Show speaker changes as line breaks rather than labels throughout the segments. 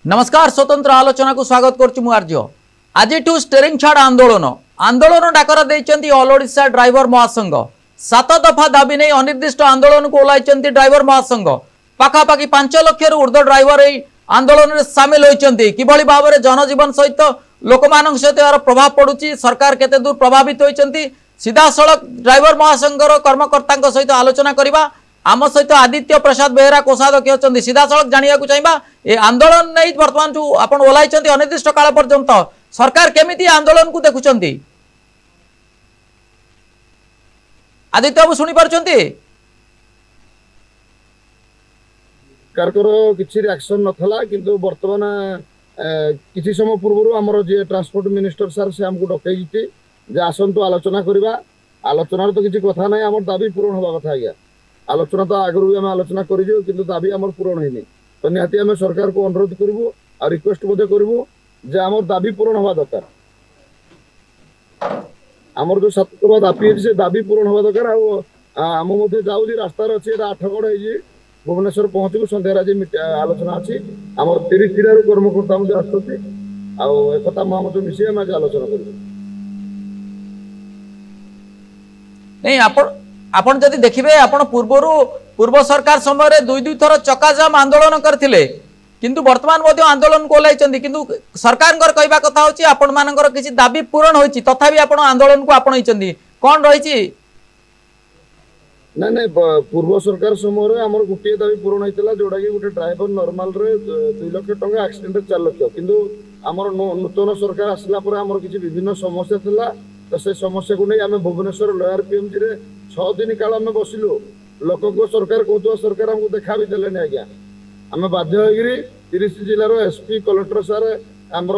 नमस्कार स्वतंत्र आलोचना को स्वागत करुँ आर्य आज स्टेरिंग छाड़ आंदोलन आंदोलन डाकर देती ऑल ओडिशा ड्राइवर महासंघ 7 दफा दाबी नहीं अनिर्दिष्ट आंदोलन को ओह्लाई ड्राइवर महासंघ पाखापाखि 5 लाख ऊर्ध्व ड्राइवर आंदोलन में सामिल होती किभली भाव में जनजीवन सहित लोक सहित यार प्रभाव पड़ुची सरकार केते दूर प्रभावित होती सीधा सड़क ड्राइवर महासंघर कर्मकर्ता सहित आलोचना करवा आम सहित आदित्य प्रसाद बेहेरा कोषाध्यक्ष अच्छा सीधा सड़क जाना चाहिए ये आंदोलन नहीं बर्तमान जो आप ओह्लाई अनिर्दिष्ट काल पर्यंत सरकार केमिति आंदोलन को देखुं आदित्य बाबू शुणी पार्छंती
सरकार किसी रिएक्शन नथला किंतु वर्तमान किसी समय पूर्व आमर जे ट्रांसपोर्ट मिनिस्टर सर से हमको डकई जे आसतु आलोचना करवा आलोचनार तो किसी कथा ना आम दाबी पूरण हवा कथा आज्ञा आलोचना तो आगु भी आम आलोचना करूँ किंतु दाबी आम पूरण होनी तो निहाती आम सरकार को अनुरोध करूँ और रिक्वेस्ट करूँ जे आम दाबी पूरण हवा दरकार आमर जो 7 दफा दाबी है दाबी पूरण हवा दरकार आम जाऊँ रास्तार अच्छे 8 गड़ है भुवनेश्वर पहुँचू सन्धार आज आलोचना अच्छी आम 30 जिलार कर्मकर्ता आसता जो मिसे आम आज आलोचना कर
नहीं आपण जदि देखिबे आपण पूर्व सरकार समय दुई थर चक्काजाम आंदोलन करथिले किंतु वर्तमान मध्य आंदोलन को ओह्लाई किंतु सरकार कहवा कथा होची आपण मानकर किसी दाबी पूरण होची तथापि आपण आंदोलन को आपणैछंती कोन रहिची
ना ना पूर्व सरकार समय आमर गोटे दाबी पूरण होता जोटा कि गोटे ड्राइवर नॉर्मल रे 2 लाख टंका एक्सीडेंट 4 लाख किंतु आमर नूतन सरकार आसला पर आमर किसी विभिन्न समस्या थिला तो से समस्या को नहीं आम भुवनेश्वर लॉयर पीएमजी रे 6 दिन काल आम बसिलु लोक को सरकार कहते सरकार हमको देखा भी देलेनी आज्ञा आम बाध्य होगी 30 जिलार एसपी कलेक्टर सार आमर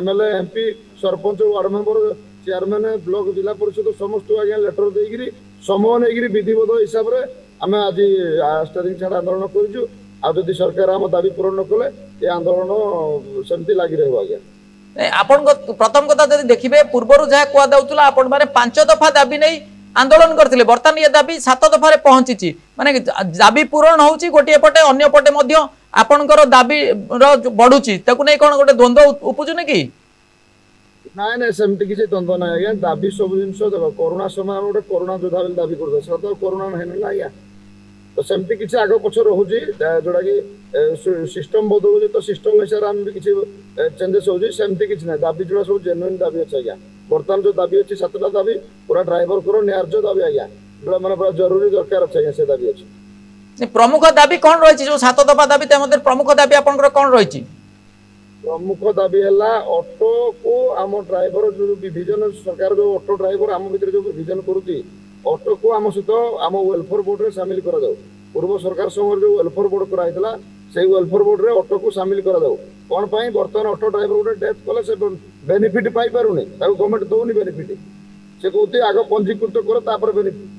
MLA MP sarpanch ward member chairman block जिला परिषद समस्त आज्ञा लेटर देकर समय नहीं विधिवत हिसाब से आम आज स्टेरिंग छाड़ आंदोलन करूँ आदि सरकार आम दाबी पूरण न कले ये आंदोलन सेमती लगी रहा आज्ञा
आपण प्रथम कथा जब देखिए पूर्वर जहाँ कहला आपण मैंने 5 दफा दाबी नहीं आंदोलन करते बर्तमान ये दाबी 7 दफा पहुंची माने दाबी पूरण होची गोटे पटे अन्य पटे मध्य आपणकर दाबी बढ़ुची ताकू नहीं कौन गोटे द्वंद्व उपजुनी कि
ना ना सेमती किसी द्वंद्व ना आज्ञा दाबी सब जिनस देख कोरोना समय गोटे कोरोना योद्धा बोली दाबी कर तो कोरोना नहीं ना आज्ञा तो सेमती किसी आग पछ रोचे जोटा कि सिस्टम बदलू तो सिस्टम हिसाब से आम भी किसी चेंजेस होमती किसी ना दाबी जोड़ा सब जेन्युइन दाबी अच्छे आज्ञा बर्तमान जो दाबी अच्छी 7टा दाबी पूरा ड्राइवर को न्याय्य दाबी आज्ञा जो मैंने पूरा जरूरी दरकार अच्छे आज्ञा से दाबी अच्छी
प्रमुख दाबी कौन रही जो 7 दफा दाबी प्रमुख दाबी आपंकर कौन रही
प्रमुख दाबी है ऑटो को आम ड्राइवर जो विभाजन सरकार जो ऑटो ड्राइवर आम भर जो विभाजन करुँच ऑटो को आम सहित आम वेलफेयर बोर्ड में सामिल कर पूर्व सरकार समय जो वेलफेयर बोर्ड कराइला से वेलफेयर बोर्ड में ऑटो को सामिल कर कौन बर्तमान ऑटो ड्राइवर गोटे डेथ कले से बेनिफिट पाई पारुनी गवर्नमेंट दौनी बेनिफिट से कहते आग पंजीकृत कर बेनिफिट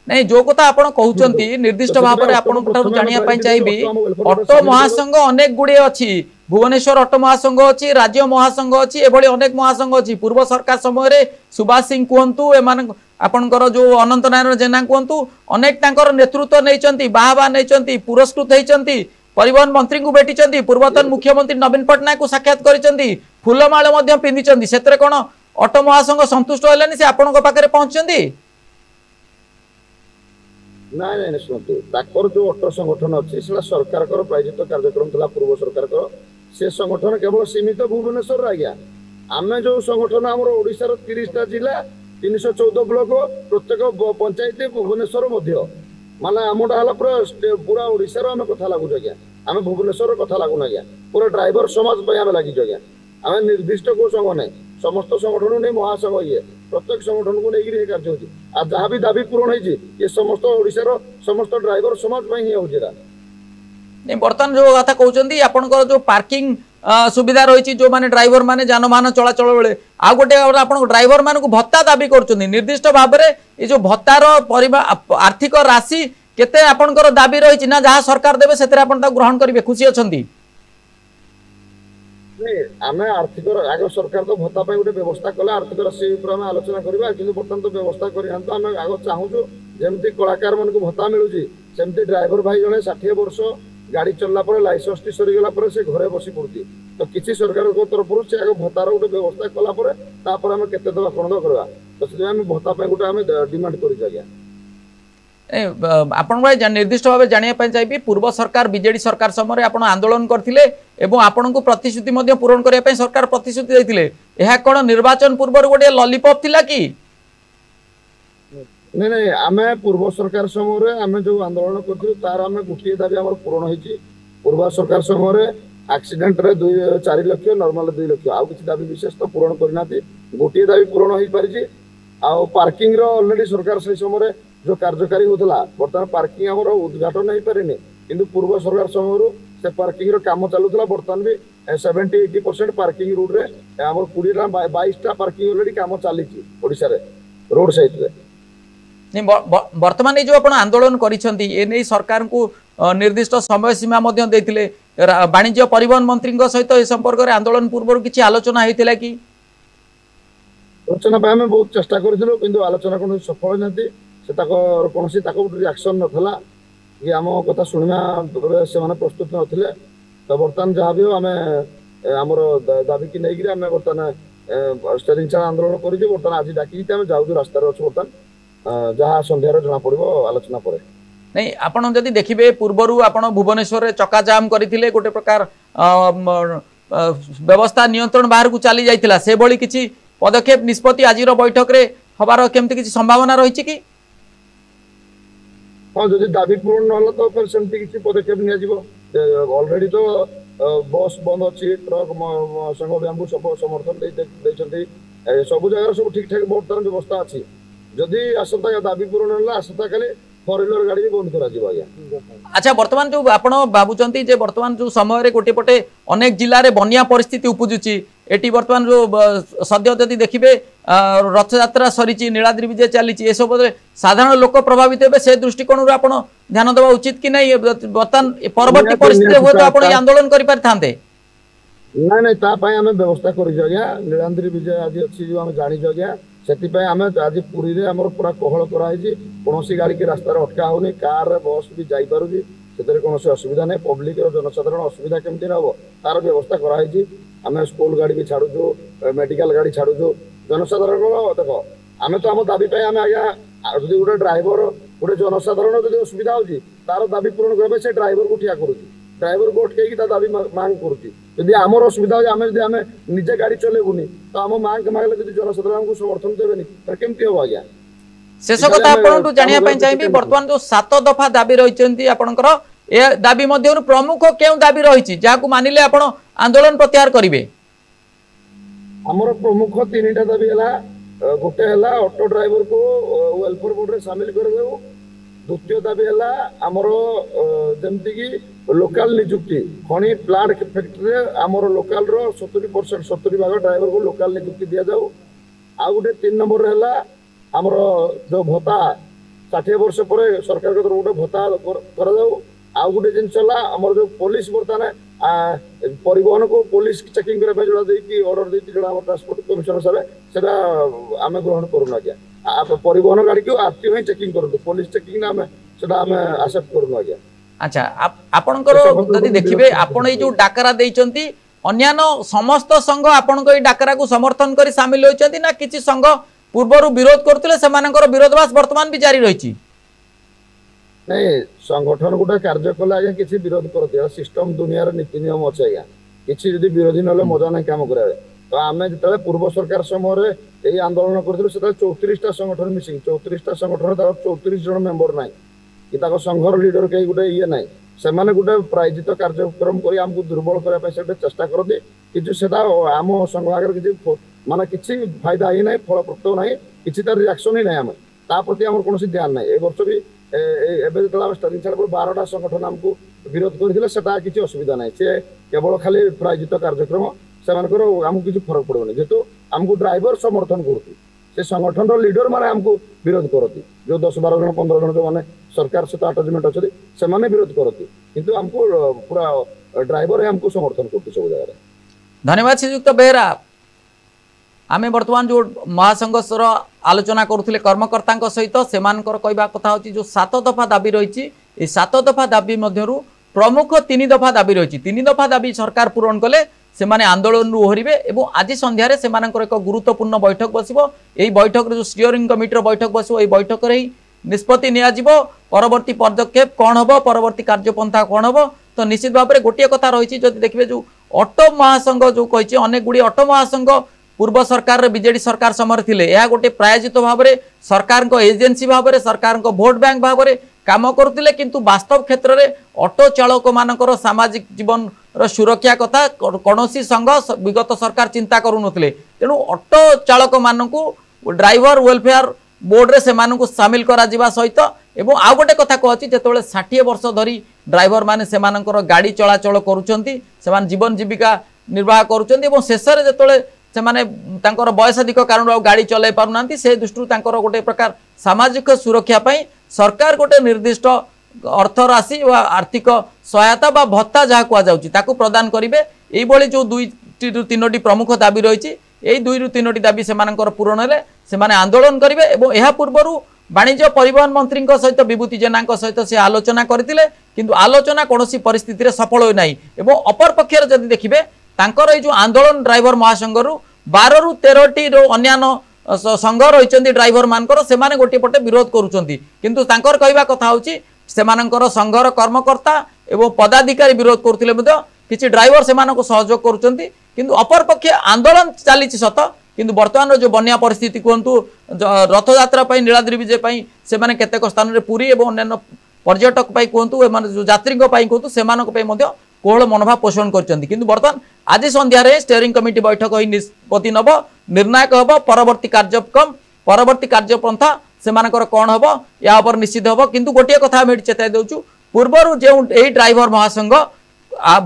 नहीं जो कथा आपण कहउचंती निर्दिष्ट भाव में आपण जानिया पई चाहिबी ऑटो महासंघ अनेक गुडी अछि भुवनेश्वर ऑटो महासंघ अछि राज्य महासंघ अछि एभली अनेक महासंघ अछि पूर्व सरकार समय रे सुभाष सिंह कहंतु एमान आपनकर जो अनंत नारायण जेना कहंतु अनेक तांकर नेतृत्व नैचंती बाहाबा नैचंती पुरस्कृत हैचंती परिवहन मंत्री को भेटिचंती पूर्वतन मुख्यमंत्री नवीन पटनायक को साक्षात करिचंती फूलमाळ मध्ये पिंदिचंती सेतरे कोन ऑटो महासंघ संतुष्ट होलानी से आपनक पाखरे पहुंचंती
ना ना शुणु जो ऑटो संगठन अच्छी सरकार प्रायोजित कार्यक्रम था पूर्व सरकार से संगठन केवल सीमित भुवनेश्वर आज्ञा आम जो संगठन आम ओडार 30टा जिला 314 ब्लॉक प्रत्येक पंचायत भुवनेश्वर माने आमटा है पूरा ओडार आम कथा लगुच आज्ञा आम भुवनेश्वर कथा लगुन आज्ञा पूरा ड्राइवर समाज आम लगिच आज्ञा आम निर्दिष्ट को संघ नहीं समस्त संगठन नहीं महासंघ ये प्रत्येक संगठन को लेकर कार्य होती जहाँ भी दाबी पूरण होती ये समस्त ओडिशार समस्त ड्राइवर समाज ही होगा
बर्तमान जो कथा कहते आपंकर जो पार्किंग सुविधा रही जो माने ड्राइवर माने जानवाहन चलाचल बेले आ गोटे ड्राइवर मान को भत्ता दाबी कर निर्दिष्ट भाव में ये जो भत्तार आर्थिक राशि केते आपंकर दाबी रही ना जहाँ सरकार देवे से ग्रहण करेंगे खुशी अच्छा
आम आर्थिक आग सरकार तो भत्ता गोटे व्यवस्था कले आर्थिक राशि आम आलोचना करवा कि बर्तमान तो व्यवस्था कर आग चाहूँ जमी कलाकार मान भत्ता मिलूँ सेमती ड्राइवर भाई जड़े 60 वर्ष गाड़ी चलला पर लाइसेंस टी सरीगला पर से घरे बसी पड़ती तो किसी सरकार तरफ से आगे भत्तार गोटे व्यवस्था कला आम केते दबा कौन करवा तो से भत्ता गोटे आम डिमांड कर
आपण निर्दिष्ट भाव जानापी चाहिए पूर्व सरकार बीजेडी सरकार समय आप आंदोलन करते आपण को प्रतिश्रुति पूरण करने सरकार प्रतिश्रुति देते कौन निर्वाचन पूर्व गोटे लॉलीपॉप थिला कि
नहीं नहीं आम पूर्व सरकार समय आम जो आंदोलन कर तार आम गोटे दाबी आम पूरण हो पूर्व सरकार समय एक्सीडेंट रे 4 लाख नॉर्मल 2 लाख आउ किसी दाबी विशेष तो पूरण करना गोटे दाबी पूरण हो पारि आउ पार्किंग रो ऑलरेडी सरकार से समय जो कार्यकारी होता बर्तमान पार्किंग आम उद्घाटन नहीं पारे कि पूर्व सरकार समय से पार्किंग रो काम चलूला बर्तमान भी 70-80% पार्किंग रोड रे आम 20-22 पार्किंग ऑलरेडी काम चली रोड साइड रे
वर्तमान जो आप आंदोलन कर सरकार को निर्दिष्ट समय सीमा देते वाणिज्य परिवहन मंत्री सहित ए संपर्क में आंदोलन पूर्व किसी आलोचना होता कि
आलोचना आम बहुत चेष्टा करूँ कि आलोचना कौन सफल नहीं कौन रिएक्शन नाला कि आम कथा शुणा से प्रस्तुत नथिले तो बर्तमान जहाँ भी आम आमर दाबी की नहीं आम बर्तमान स्टेरिंग छाड़ आंदोलन कर बर्तमान आज डाकी जाऊँ रास्तार अच्छे बर्तमान जहाँ सन्धार जना पड़ो आलोचना पर
नहीं आपण जदि देखिए पूर्वर आपण भुवनेश्वर में चक्का जाम करते गोटे प्रकार व्यवस्था नियंत्रण बाहर को चली जाइतिला से भली किसी पदक्षेप निष्पत्ति आज बैठक रे हबार केमती किसी संभावना रही कि
हाँ जब दाबी पूर्ण ना तो फिर सेमती किसी पदक्षेप ऑलरेडी तो बस बंद अच्छी ट्रक संघ भी आमको सब समर्थन सब जगह सब ठीक ठाक बर्तमान व्यवस्था अच्छी जदि आसंता दाबी पूर्ण ना आसंता खाली 4-व्हीलर गाड़ी भी बंद करा
अच्छा वर्तमान जो आपण भावुचंती जे वर्तमान जो समय रे गोटे पटे अनेक जिल्ला रे बन्या परिस्थिति उपजुची एटी वर्तमान जो सद्य जदि देखिबे रथ यात्रा सरीची नीलाद्रि विजय चलीची ए सब साधारण लोक प्रभावित हेबे से दृष्टिकोण रे आपण ध्यान देबा उचित कि नहीं वर्तमान परवर्ती परिस्थिति हो तो आपण आंदोलन करि पारथांते
नहीं नहीं ता पय हमें व्यवस्था करि जगया नीलाद्रि विजय आज अछि जो हम जानि जगया सेति पय हमें आज पुरी रे हमर पूरा कोहळ कराई छी कोनोसी गाड़ी के रास्ता रे अटका होनी कार रे बस भी जाई पारुजी सेतरे कोनोसी असुविधा नै पब्लिक रो जनसाधारण असुविधा केमति रहबो तार व्यवस्था कराई छी हमें स्कूल गाड़ी भी छाड़ू जो मेडिकल गाड़ी छाड़ू जो जनसाधारण देखो आम तो आम दाबी पे आम आज्ञा जो गोटे ड्राइवर गोटे जनसाधारण जो असुविधा होती तार दाबी पूरण करने से ड्राइवर को ठिया करुच्ची ड्राइवर को अटकई दाबी मांग करुच्ची आमर असुविधा हो निजे गाड़ी चलेबुनि तो आम मांग मांगले जनसाधारण को समर्थन देवेनि केमती हम आज्ञा
शेष कथा आपन जानिया चाहिए बर्तमान जो 7 दफा दाबी रही आपंकर ए दाबी मध्य प्रमुख क्यों दाबी रही जहाँ मानिले आप आंदोलन प्रत्याहार करेंगे
आमर प्रमुख 3टा दाबी है गोटे है ऑटो ड्राइवर को वेलफेयर बोर्ड रे शामिल कर देउ द्वितीय दाबी है आमर जमती की लोकल नियुक्ति खनि प्लांट फैक्ट्री आमर लोकल रो 70% ड्राइवर को लोकल नियुक्ति दिया जाऊ आ गोटे 3 नंबर है आमर जो भत्ता 60 वर्ष पर सरकार के गोटे भत्ता कर जाऊ आउ गोटे जिन आमर जो पुलिस बर्तमान परिवहन को पुलिस चेकिंग करने जोड़ा देकी ऑर्डर देती जोड़ा ट्रांसपोर्ट कमिशनर साहब सेटा आम ग्रहण करूँ आज्ञा परिवहन गाड़ी को आरटीओ ही चेकिंग करूँ पुलिस चेकिंग ना सेटा आम एक्सेप्ट करूँ आज्ञा
अच्छा आपनकर जदि देखिबे आपण ए जो डाकरा देइचंती अन्यानो समस्त संघ आपनको ए डाकरा को समर्थन करी शामिल होइचंती ना किछि संघ पूर्वरु विरोध करथिले सेमानकर विरोधवास वर्तमान भी जारी रहिछि
नहीं संगठन गोटे कार्य कले आज्ञा किसी विरोध कर सिस्टम दुनिया नीति नियम अच्छे आज्ञा किसी जदि विरोधी ना मजा नहीं काम करे तो आम जो पूर्व सरकार समय यही आंदोलन करूँ 34टा संगठन मिसिंग 34टा संगठन 34 जन मेंबर ना कि संघर लीडर कहीं गोटे ये ना से गोटे प्रायोजित कार्यक्रम कर आमको दुर्बल करने चेष्टा करते कि आम संघ आगे किसी माने किसी फायदा ही ना फलप्रद ना किसी तार रिएक्शन ही ना आम प्रति आम कौन ध्यान ना ए वर्ष भी स्टार्टिंग छाड़ 12टा संगठन आमको विरोध करते किसी असुविधा ना सी केवल खाली प्रायोजित कार्यक्रम से आमको किसी फरक पड़ोनी जेहेतु आमको ड्राइवर समर्थन करती से संगठन लीडर माने आमको विरोध करती जो 10-12 जन 15 जन जो मैंने सरकार सहित आटाचमेंट अच्छे से विरोध करती किंतु आमको पूरा ड्राइवर आमको समर्थन करती सब जगह।
धन्यवाद श्रीयुक्त बेहरा। आमे वर्तमान जो महासंघर्षर आलोचना करुले कर्मकर्ता सहित से कहवा कथा होची जो 7 दफा दाबी रही 7 दफा दाबी मध्यरु प्रमुख 3 दफा दाबी रही 3 दफा दाबी सरकार पूरण कले से आंदोलन ओहरिबे एवं आज संध्यारे से एक गुरुत्वपूर्ण बैठक बसिबो। एई बैठक जो स्टीयरिंग कमिटीर बैठक बसिबो, एई बैठक रे निष्पत्ति नियाजिबो परवर्ती पदक्षेप कौन हबो, परवर्ती कार्यपंथा कौन हबो। तो निश्चित भाव में गोटे कथा रही जदि देखिए जो ऑटो महासंघ जो कही अनेक गुड़ी ऑटो महासंघ पूर्व सरकार बीजेडी सरकार समय थिले यह गोटे प्रायोजित भाव में सरकार को एजेंसी भाव में सरकार को भोट बैंक भाव में काम करुले, किंतु वास्तव क्षेत्र में ऑटो चालक मानकर सामाजिक जीवन सुरक्षा कथा कौन संघ विगत सरकार चिंता करुनथिले। तेणु ऑटो चालक मानक ड्राइवर वेलफेयर बोर्ड रे सेमानकु सामिल करा जिबा सहित एवं आउ गोटे कथा कहछि जेतेबेले 60 वर्ष धरी ड्राइवर माने सेमानकर गाड़ी चलाचल करूछंती, सेमान जीवन जीविका निर्वाह करूछंती एवं शेष रे जेतेबेले सेमाने तांकर बयसाधिक कारण गाड़ी चलाई पारुनांती से दृष्टि तांकर गोटे प्रकार सामाजिक सुरक्षा पई सरकार गोटे निर्दिष्ट अर्थ राशि व आर्थिक सहायता बा भत्ता जहाँ कहुच्छी ताकू प्रदान करेंगे। ये जो 2-3 प्रमुख दाबी रही यही 2-3 दाबी से पूरण हेले से आंदोलन करेंगे। एवं यह पूर्व वाणिज्य परिवहन मंत्री सहित विभूति जेना सहित से आलोचना करते किंतु आलोचना कौन परिस्थिति सफल होना। एवं अपर पक्षर जदि देखिए तांकर ये जो आंदोलन ड्राइवर महासंघ 12-13 अन्य संघ रही ड्राइवर मानकर से गोटे पटे विरोध करुँच किंतु तांकर कहवा कथा होची सेमानंकर संघर कर्मकर्ता एवं पदाधिकारी विरोध करथिले किछि ड्राइवर सेमानको सहयोग करुचंती किंतु अपर पक्षे आंदोलन चली सत किंतु वर्तमान जो बन्या परिस्थिति कहतु रथ यात्रा नीलाद्रि विजय से केतेक स्थान में पुरी और अन्य पर्यटक कहतु जो यात्री कहतु से कोहल मनोभाव पोषण करछंती किंतु वर्तमान आज संध्यारे स्टीयरिंग कमिटी बैठक होई निष्पत्ति नब निर्णायक हब परवर्ती कार्यक्रम परवर्ती कार्यपंथा सेमानकर कौन हम या निश्चित हम। किंतु गोटे कथा आम चेताई देचु पूर्वर जो यही ड्राइवर महासंघ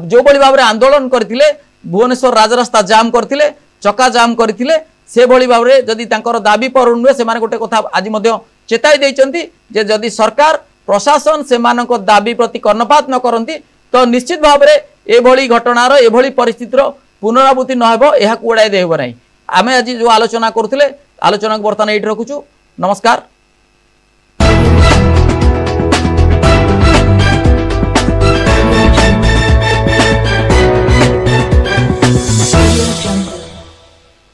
जो बड़ी भाव में आंदोलन करते भुवनेश्वर राजरास्ता जाम करते चक्का जाम करते से भली भाव में जदि तांकर दाबी पूर्ण हुए से गोटे कथा आज चेताई देइचंती जे जदि सरकार प्रशासन से दाबी प्रति कर्णपात न करती तो निश्चित भाव में एभली घटनार एभली परिस्थितिर पुनरावृत्ति नहेब यह उड़ाई देब ना। आम आज जो आलोचना करुले आलोचना बर्तमान ये रखुचु। नमस्कार।